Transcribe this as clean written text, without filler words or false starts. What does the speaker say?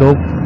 2